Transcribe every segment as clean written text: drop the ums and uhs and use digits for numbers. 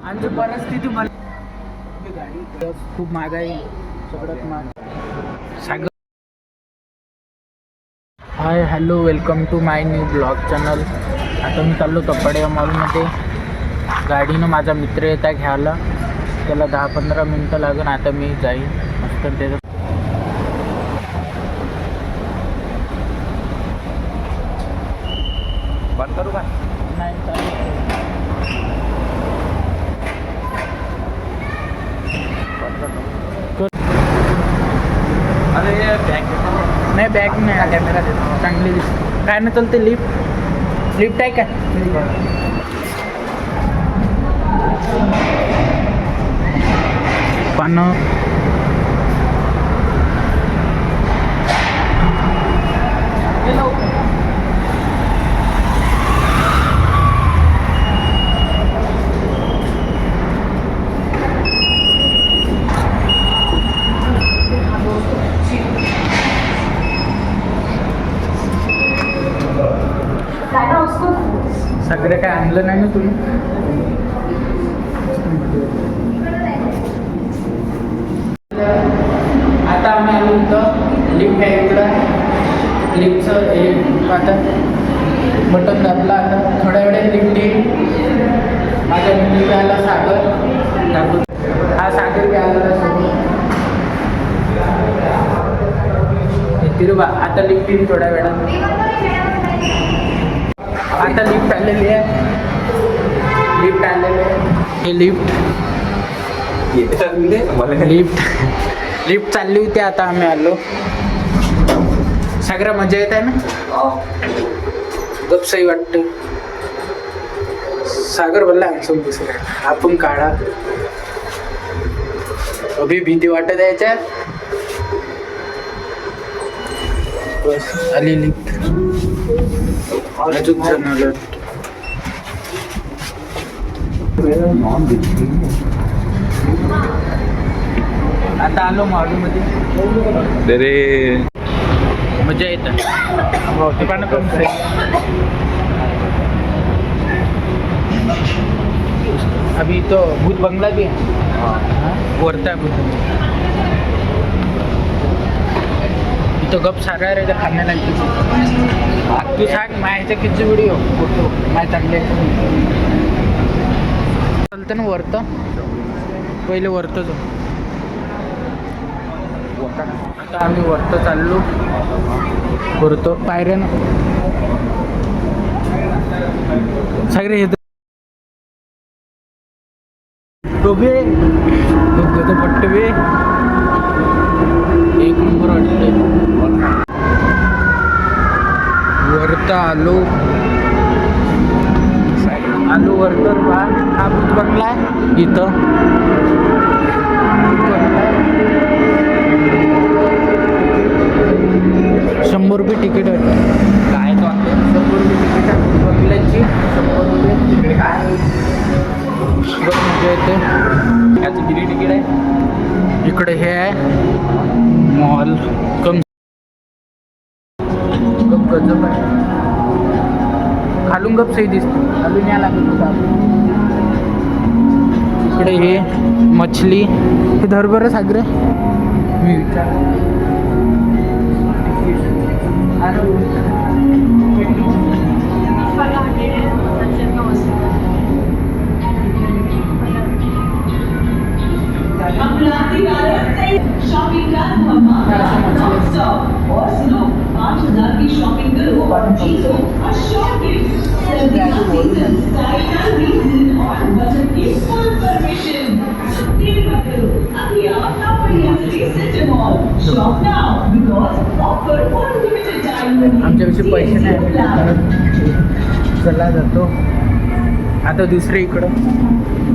आमची परिस्थिती गाडी खूप महागाई सगळ्यात महाग सागर. Hi hello welcome to my new blog channel. आता मी चाललो कपडे मॉलमध्ये. गाडीनं माझा मित्र येता घ्यायला, त्याला 10-15 मिनटं लागून. आता मी जाईन मस्त त्याचं. बंद करू का? नाही चालेल. अरे बॅग नाही बॅग नाही, कॅमेरा देतो चांगली दिसते. काय ना चालते लिफ्ट आहे काय? पानं सगळं काय आणलं नाही ना तुम्ही? आता आम्ही आलो इथं. लिफ्ट आहे इकडं. लिफ्टचं हे आता बटन दाबलं. आता थोड्या वेळात लिफ्ट येईल. माझ्या मित्र आला सागर दाखवून. हा सागर बी आला सोबत. तिरुबा आता लिफ्ट येईल थोड्या वेळात. आता लिफ्ट आलेली आहे. हे लिफ्ट चालली होती. आता आम्ही आलो. सगळं मजा येत आहे ना. गपसही वाटतं. सागर बोलला हॅन्डसम दिसत आहे. आपण काढा. अभि भीती वाटत याच्यात. बस आली लिफ्ट. अजून जण आलं. आता आलो मॉलमध्ये. अरे मजा येतं. दुकानं पण अभी तो भूत बंगला भी है. वरता है भूत. इथं गप सारा रे खाण्याला. तू सांग माझ्या किती व्हिडिओ फोटो माय चांगले चालतं ना. वरतं पहिले वरतं जाऊ. आता आम्ही वरतं चाललो. वरतो पायऱ्या ना सगळे हे टोबे पट्टवे. एक नंबर वाटते. वरता आलो वरतर बा. हा भूत बंगला आहे इथं. ₹100 तिकीट आहे. काय तो ₹100 तिकीट आहे भूत बंगल्याची. ₹100 तिकडे काय मजा येते. याचं किती तिकीट आहे? इकडे हे आहे मॉल. कम गजब आहे. खालून गप सही दिसते. खालून या लागत होता. इकडे हे मछली. हे धर बरं सागरे. मी विचार शॉपिंग का और सुनो 5,000 की शॉपिंग करो और जीतो Ashok gift celebration style and reason और बजट की फुल परमिशन. अभी आप centre mall shop now because offer for limited time. आमच्याविषयी पैसे नाही. चला जातो आता दुसरे.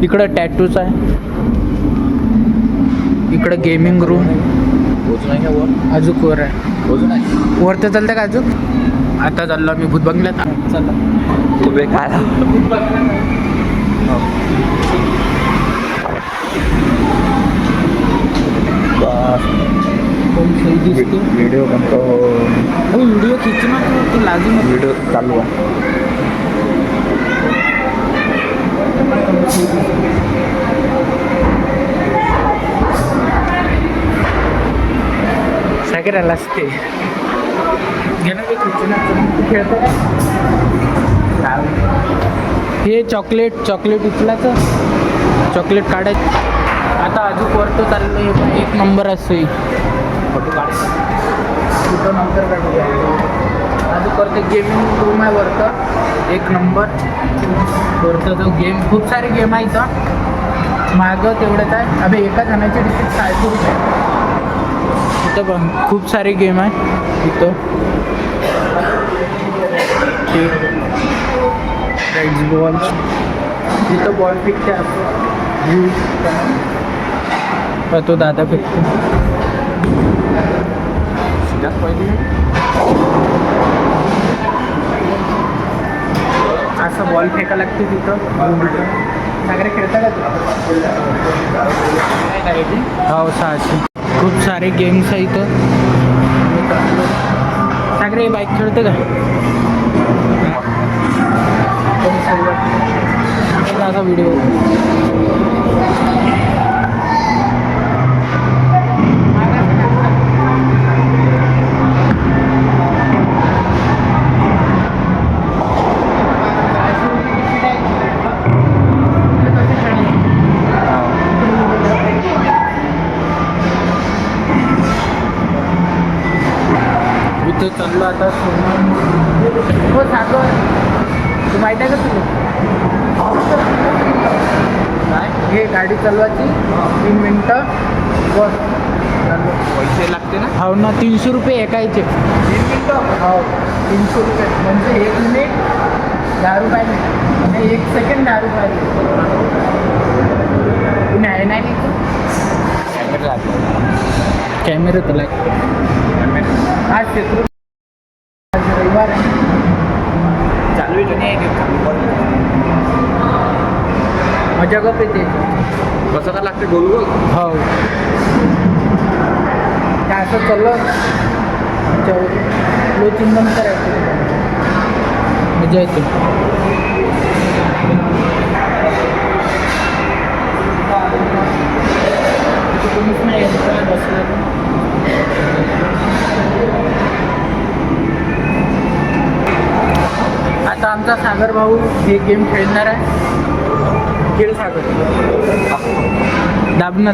इकडं टॅटूच आहे. इकडं गेमिंग रूम. अजून वर आहे. वरतं चालतं का अजून? आता चाललो आम्ही भूत बंगल्यात. चला उभे काय भूत बंगल्यात. व्हिडिओ बनतो. व्हिडिओ खिचना तू लाजू. व्हिडिओ चालू आहे. वगैरे असते. घेणं काही खेळतं काय? हे चॉकलेट उचलायचं, चॉकलेट काढायचं. आता अजून वरतो चाललं एक नंबर असतो फोटो काढायचा कुठं नंतर काढूया. अजून करते गेमिंग रूम आहे वरतं एक नंबर. वरतं जो गेम खूप सारे गेम आहे इथं. मागं तेवढंच आहे. अबे एका जणाची तिकीट 400 रुपये. इथं पण खूप सारे गेम आहे इथं. बॉल इथं बॉल फेकते असतो. तो दादा फेकतो. असं बॉल फेका लागते तिथं. सागरे खेळता का तू? हो 600. खूप सारे गेम्स आहे इथं. सागरे बाईक खेळते का? असा व्हिडिओ इथं चाललो आता. हो सागर तू माहीत आहे का तुला? काय हे गाडी चालवायची 3 मिनटं बस. पैसे लागते ना? हो ना 300 रुपये एकायचे. 3 मिनटं हो 300 रुपये म्हणजे 1 मिनिट 10 रुपयाले आणि 1 सेकंड 10 रुपयाले. तुम्ही आहे नाही कॅमेरा तर लागतो. आज क्षेत्र रविवार आहे चालू आहे. मजा गप येते. कसं का लागते गोल गोल? हो काय असं चाललं लो चिंतन करायचं. मजा येते. कोणीच नाही बसलं. आता आमचा सागर भाऊ हे गेम खेळणार आहे. खेळ सागर. दाबणं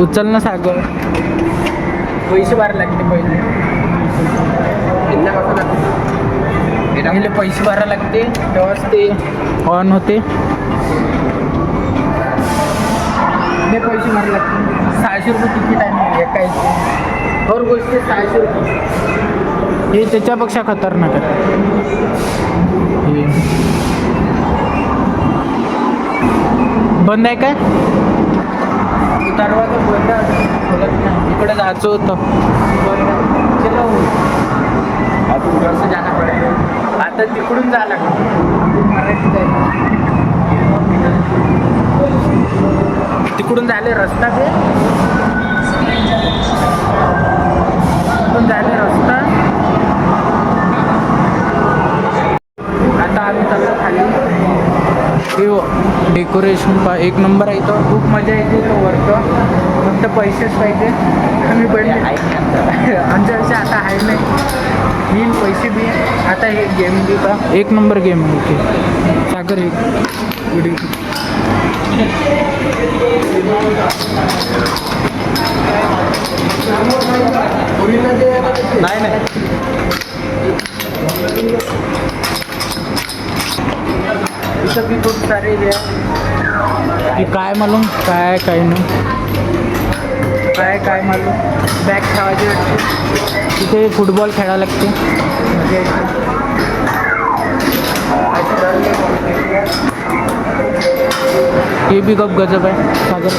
उचल ना सागर. पैसे भरायला लागते पहिले. पहिले पैसे भरायला लागते तेव्हाच ते ऑन होते. हे पैसे भरायला लागते. 600 रुपये तिकीट आहे एकायचे. हर गोष्टी 600 रुपये. हे त्याच्यापेक्षा खतरनाक आहे. बंद आहे काय? दरवाजा बंद खोलत नाही. इकडे जायचं होतं. चलो कसं जाणार पडेल. आता तिकडून जायला लागलं. मराठीत आहे तिकडून झाले रस्ता. ते पण झाले रस्ता. आता आम्ही चाललो खाली. ते डेकोरेशन एक नंबर आहे इथं. खूप मजा येते तो वरतं. फक्त पैसेच पाहिजे. आम्ही पहिले आमच्यापेक्षा आता आहे नाही. येईल पैसे बी. आता हे गेम बी का एक नंबर गेम आहे. ओके सागर एक व्हिडिओ नाही इथं बी खूप सारे हे आहे. काय मालूम काय नाही. काय मालूम. बॅग ठेवायची वाटते. तिथे फुटबॉल खेळायला लागते. मजा येते. हे बी गप गजब आहे सागर.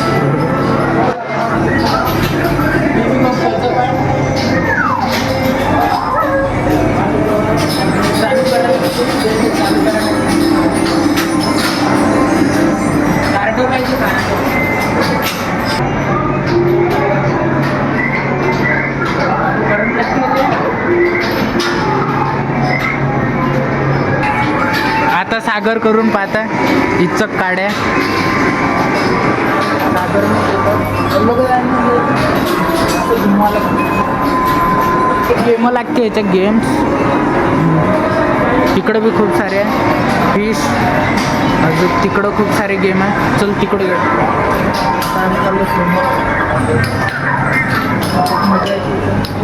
आता सागर करून पाहता इचक काड्या. सागर गेम लागते याच्या गेम्स. तिकडं बी खूप सारे आहे फिश. अजून तिकडं खूप सारे गेम आहे. चल तिकडे गेलो.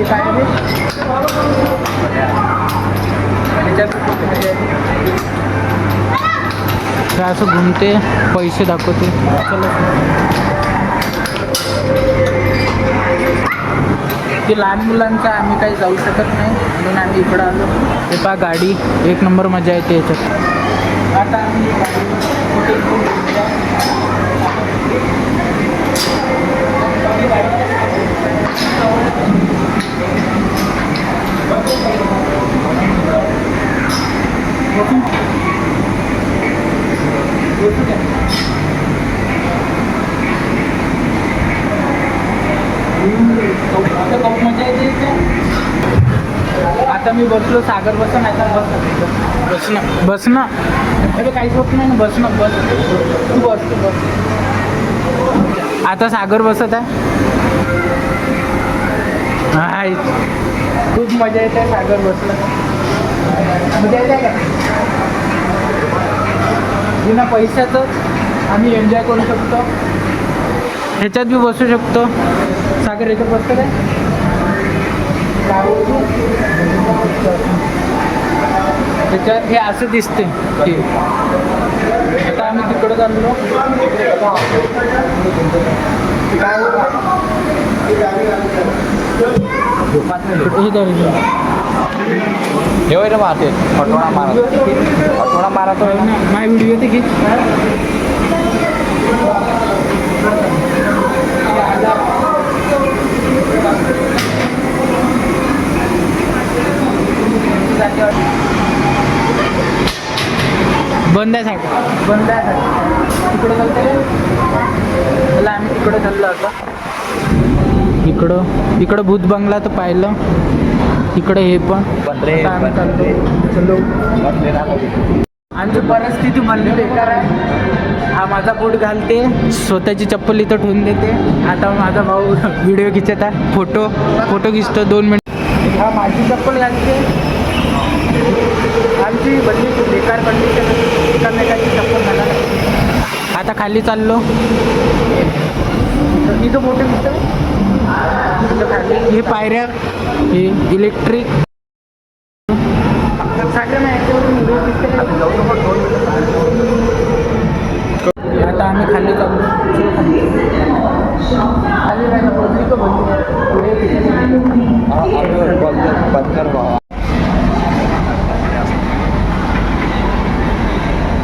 काय आहे ते असं घुमते, पैसे दाखवते. ते लहान मुलांचं आम्ही काही जाऊ शकत नाही म्हणून आम्ही इकडं आलो. ते पहा गाडी एक नंबर मजा येते याच्यात. आता आम्ही मजा येते. आता मी बसलो. सागर बसन. आता बस ना अरे काहीच होत नाही ना. बस. तू बस. आता सागर बसत आहे. हाय खूप मजा येते सागर बसला. मजा येते का? बिना पैशाचंच आम्ही एन्जॉय करू शकतो. ह्याच्यात बी बसू शकतो. सागर ह्याच्यात बसतं काय? त्याच्यात हे असं दिसते. आता आम्ही तिकडं चाललो. हे रे मारते फटोळा मारतो माय व्हिडिओ ते घे. बंद आहे साहेब. बंद आहे साहेब. तिकडं चालते त्याला आम्ही तिकडं चाललो. आता इकडं भूत बंगला तर पाहिलं. इकडे हे पण आम्ही चाललो. आमची परिस्थिती म्हणली बेकार आहे. हा माझा बूट घालते, स्वतःची चप्पल इथं ठेवून देते. आता माझा भाऊ व्हिडिओ खिचत आहे. फोटो खिचतो 2 मिनिट. हा माझी चप्पल घालते. आमची बदली बेकार कंडिशन. एकामेकाची चप्पल घाला. आता खाली चाललो. इथं मोठे दिसतं. हे पायऱ्या, हे इलेक्ट्रिक. आता आम्ही खाली चाललो.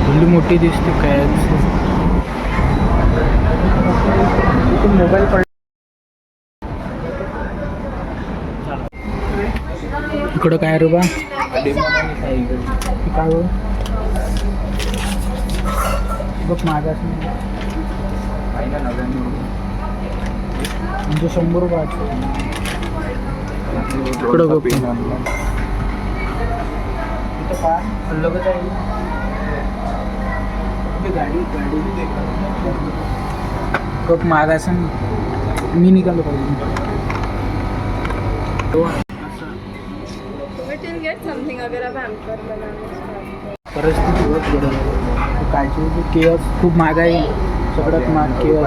भल्ली मोठी दिसते काय. मोबाईल पड. इकडं काय रे बा. काय बघ मागास म्हणजे 100 रुपये. इकडं बघ. इथं काय लगत आहे. गाडी बघ मागासन मी निघालो पाहिजे. परिस्थिती बहुत बरोबर. काळजी केअस खूप महाग आहे. सगळ्यात महाग केअस.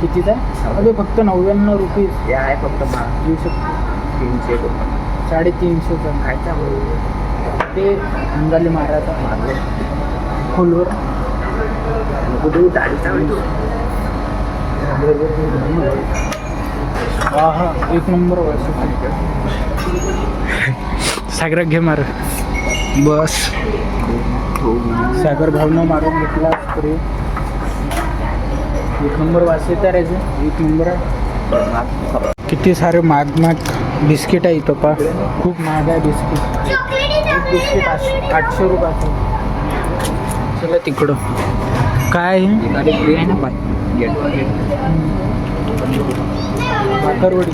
कितीचा आहे? अरे फक्त 99 रुपये. हे आहे फक्त घेऊ शकतो. 300 350चा खायचा ते अंगाले मारायचा मारले खोलवर. हा एक नंबर. सागरात घे मार. बस सागर भावना मारून घेतला. स्प्रे एक नंबर वाजते तर एक नंबर आहे. किती सारे महाग बिस्किट आहे इथं पा. खूप महाग आहे बिस्किट. एक बिस्किट 800 रुपयाचं. चला तिकडं काय आहे ना पाय भाकरवडी.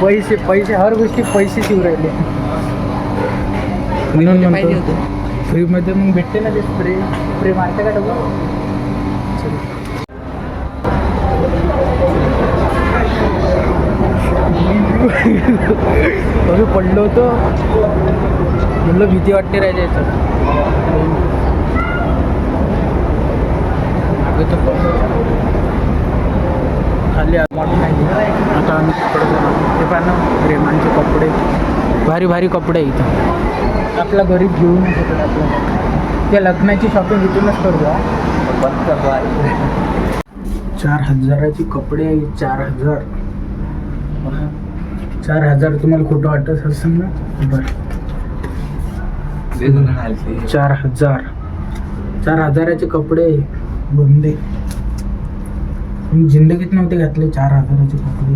पैसे हर गोष्टी पैसे शिव राहिले म्हणून म्हणतो. फ्रीमध्ये मग भेटते ना ते स्प्रे मारते का डबा. अरे पडलो होतो म्हणलं भीती वाटते राहायचं खाली आता आम्ही कपडे ते पाहा ना रेमानचे कपडे भारी भारी कपडे आहे इथं. आपला गरीब घेऊन येतो आपल्याला त्या लग्नाची शॉपिंग इथूनच करतो. 4,000ची कपडे आहे. 4,000 तुम्हाला खोटं वाटत असेल ना. बरं 4,000चे कपडे बंदे मी जिंदगीत नव्हते घातले. 4,000चे कपडे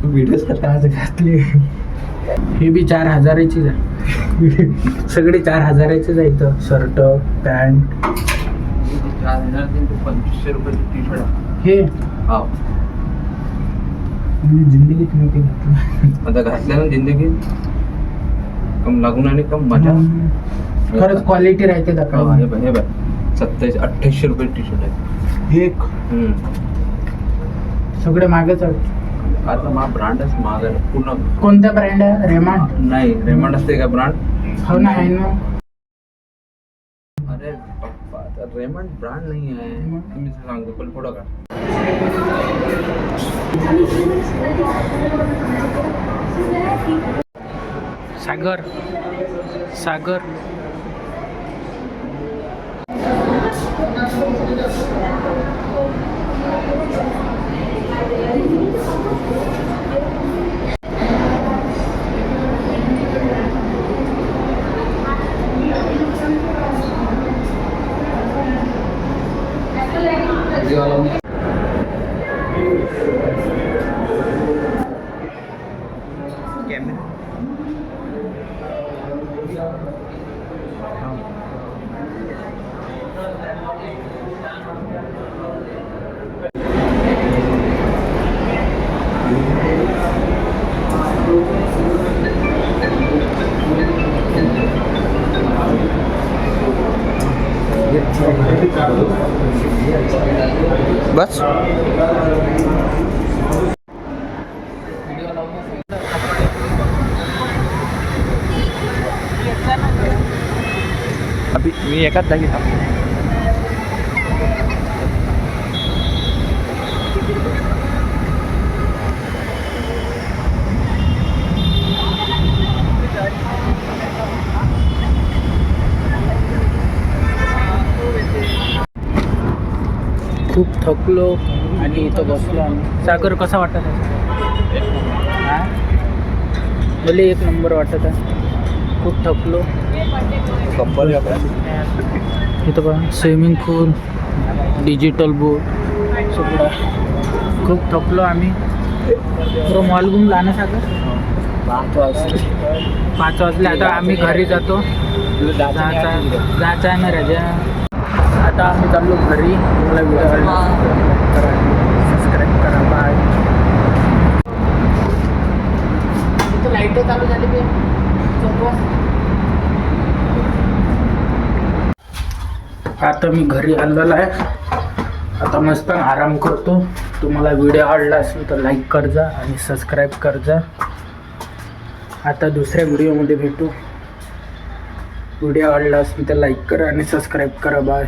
व्हिडिओ आज घातले. हे बी 4,000चीच आहे. सगळे 4,000चेच आहे इथं. शर्ट पॅन्ट 4,000 रुपयाची टी शर्ट हे हा मी जिंदगीत नव्हते घातले. आता घातल्या ना जिंदगीत कम लागून आणि कम मजा. खरंच क्वालिटी राहते हे दाखवा. बघ 2700-2800 रुपये टी शर्ट आहे. हे सगळे मागेच आहेत. आता ब्रँडच महाग आहे पूर्ण. कोणता ब्रँड आहे? रेमंड नाही रेमंड असते का ब्रँड? हो ना आहे ना. अरे पप्पा आता रेमंड ब्रँड नाही आहे. तुम्ही सांगतो पण थोडं का सागर सागर बस. अभी मी एकाच जागी थांबतो. खूप थकलो आणि इथं बसलो आम्ही. सागर कसा वाटत आहे? हां भले एक नंबर वाटत आहे. खूप थकलो. कंपनी इथं पण स्विमिंग पूल डिजिटल बोर्ड सगळं. खूप थकलो आम्ही. पुरं मॉल घुमला जाणं सागर. 5 वाजले. आता आम्ही घरी जातो. जायचं आहे ना राजा. आता आम्ही चाललो घरी. मला व्हिडिओ करा सबस्क्राईब करा. बाय. इथं लाईट चालू झाली की आता मी घरी आलेलो आहे. आता मस्त आराम करतो. तुम्हाला व्हिडिओ आवडला असेल तर लाईक कर जा आणि सबस्क्राईब कर जा. आता दुसऱ्या व्हिडिओमध्ये भेटू. व्हिडिओ आवडला असेल तर लाईक करा आणि सबस्क्राईब करा. बाय.